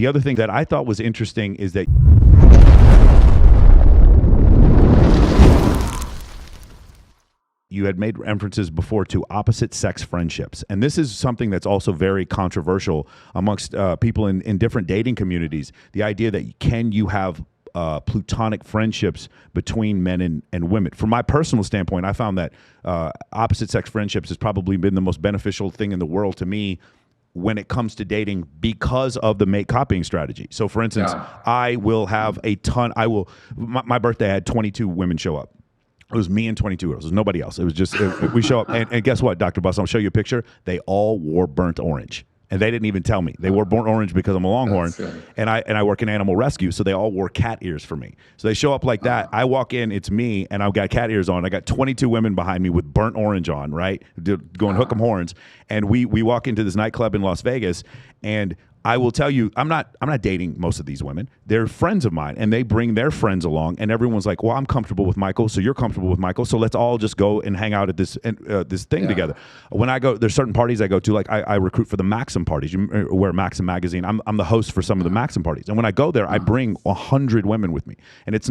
The other thing that I thought was interesting is that you had made references before to opposite sex friendships. And this is something that's also very controversial amongst people in different dating communities. The idea that can you have platonic friendships between men and women. From my personal standpoint, I found that opposite sex friendships has probably been the most beneficial thing in the world to me when it comes to dating because of the mate copying strategy. So for instance, I will have my birthday, I had 22 women show up. It was me and 22 girls. It was nobody else. It was just, we show up. And guess what, Dr. Buss, I'll show you a picture. They all wore burnt orange. And they didn't even tell me. They wore burnt orange because I'm a Longhorn, and I work in animal rescue, so they all wore cat ears for me. So they show up like that. I walk in, it's me, and I've got cat ears on. I got 22 women behind me with burnt orange on, right? Going hook 'em horns. And we walk into this nightclub in Las Vegas, and I will tell you, I'm not dating most of these women. They're friends of mine, and they bring their friends along, and everyone's like, well, I'm comfortable with Michael, so you're comfortable with Michael, so let's all just go and hang out at this thing together. When I go, there's certain parties I go to, like I recruit for the Maxim parties. You wear Maxim magazine. I'm the host for some of the Maxim parties, and when I go there, I bring 100 women with me, and it's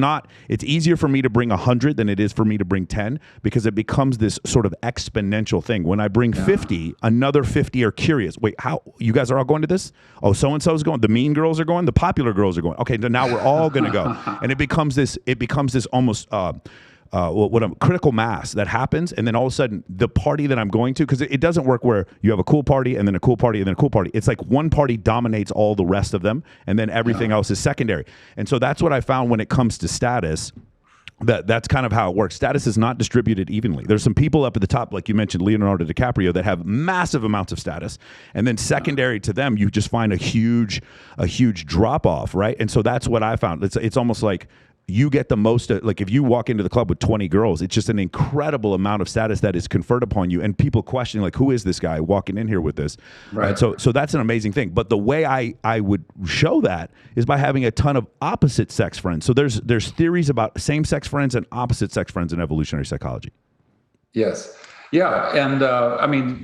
easier for me to bring 100 than it is for me to bring 10, because it becomes this sort of exponential thing. When I bring 50, another 50 are curious. Wait, how you guys are all going to this? Oh, so-and-so's going. The mean girls are going. The popular girls are going. Okay, now we're all going to go. And it becomes this almost critical mass that happens. And then all of a sudden, the party that I'm going to, because it doesn't work where you have a cool party and then a cool party and then a cool party. It's like one party dominates all the rest of them, and then everything else is secondary. And so that's what I found when it comes to status. That's kind of how it works. Status is not distributed evenly. There's some people up at the top, like you mentioned, Leonardo DiCaprio, that have massive amounts of status, and then secondary to them, you just find a huge drop off, right? And so that's what I found. It's almost like you get the most, like if you walk into the club with 20 girls, it's just an incredible amount of status that is conferred upon you, and people questioning, like, who is this guy walking in here with this? Right. So that's an amazing thing. But the way I would show that is by having a ton of opposite sex friends. So there's theories about same sex friends and opposite sex friends in evolutionary psychology. Yes. Yeah. And I mean,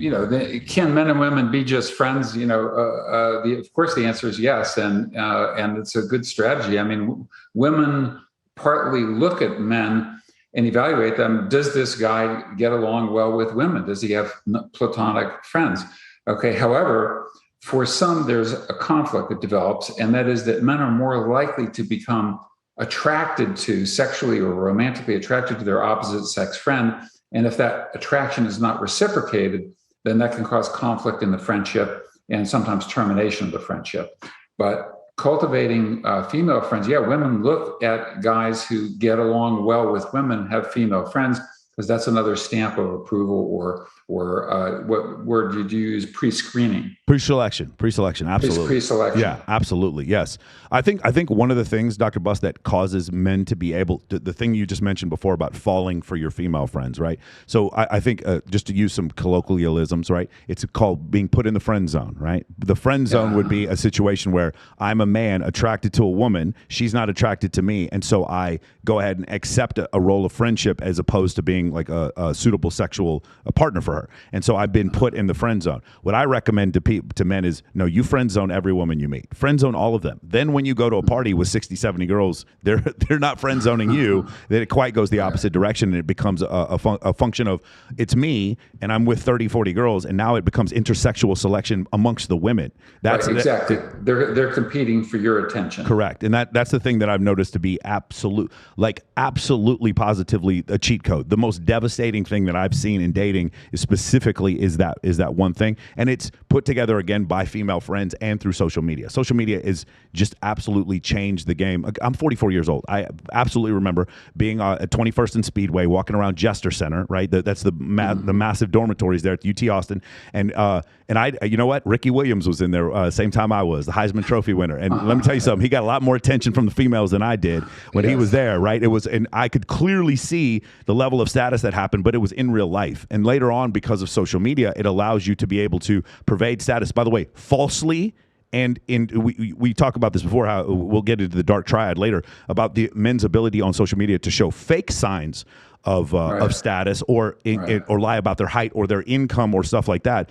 can men and women be just friends? Of course the answer is yes. And it's a good strategy. I mean, women partly look at men and evaluate them. Does this guy get along well with women? Does he have platonic friends? Okay. However, for some, there's a conflict that develops, and that is that men are more likely to become attracted to, sexually or romantically attracted to, their opposite sex friend. And if that attraction is not reciprocated, then that can cause conflict in the friendship and sometimes termination of the friendship. But cultivating female friends, women look at guys who get along well with women, have female friends, because that's another stamp of approval, or what word did you use? Pre-screening. Pre-selection, absolutely. Pre-selection. Yeah, absolutely, yes. I think one of the things, Dr. Buss, that causes men to be able to, the thing you just mentioned before about falling for your female friends, right? So I think, just to use some colloquialisms, right? It's called being put in the friend zone, right? The friend zone would be a situation where I'm a man attracted to a woman, she's not attracted to me, and so I go ahead and accept a role of friendship as opposed to being like a suitable sexual partner for her. And so I've been put in the friend zone. What I recommend to men is, no, you friend zone every woman you meet. Friend zone all of them. Then when you go to a party with 60, 70 girls, they're not friend zoning you. Then it quite goes the opposite direction, and it becomes a function of, it's me and I'm with 30, 40 girls, and now it becomes intersexual selection amongst the women. That's right, exactly. They're competing for your attention. Correct. And that's the thing that I've noticed to be absolutely positively a cheat code. The most devastating thing that I've seen in dating is that one thing, and it's put together again by female friends and through social media. Social media is just absolutely changed the game. I'm 44 years old. I absolutely remember being at 21st and Speedway, walking around Jester Center, right? That's the massive dormitories there at UT Austin, and I, you know what? Ricky Williams was in there same time I was, the Heisman Trophy winner, and let me tell you something. He got a lot more attention from the females than I did when he was there, right? And I could clearly see the level of status that happened, but it was in real life. And later on, because of social media, it allows you to be able to pervade status, by the way, falsely. And we talk about this before, how we'll get into the dark triad later, about the men's ability on social media to show fake signs of status, or lie about their height or their income or stuff like that.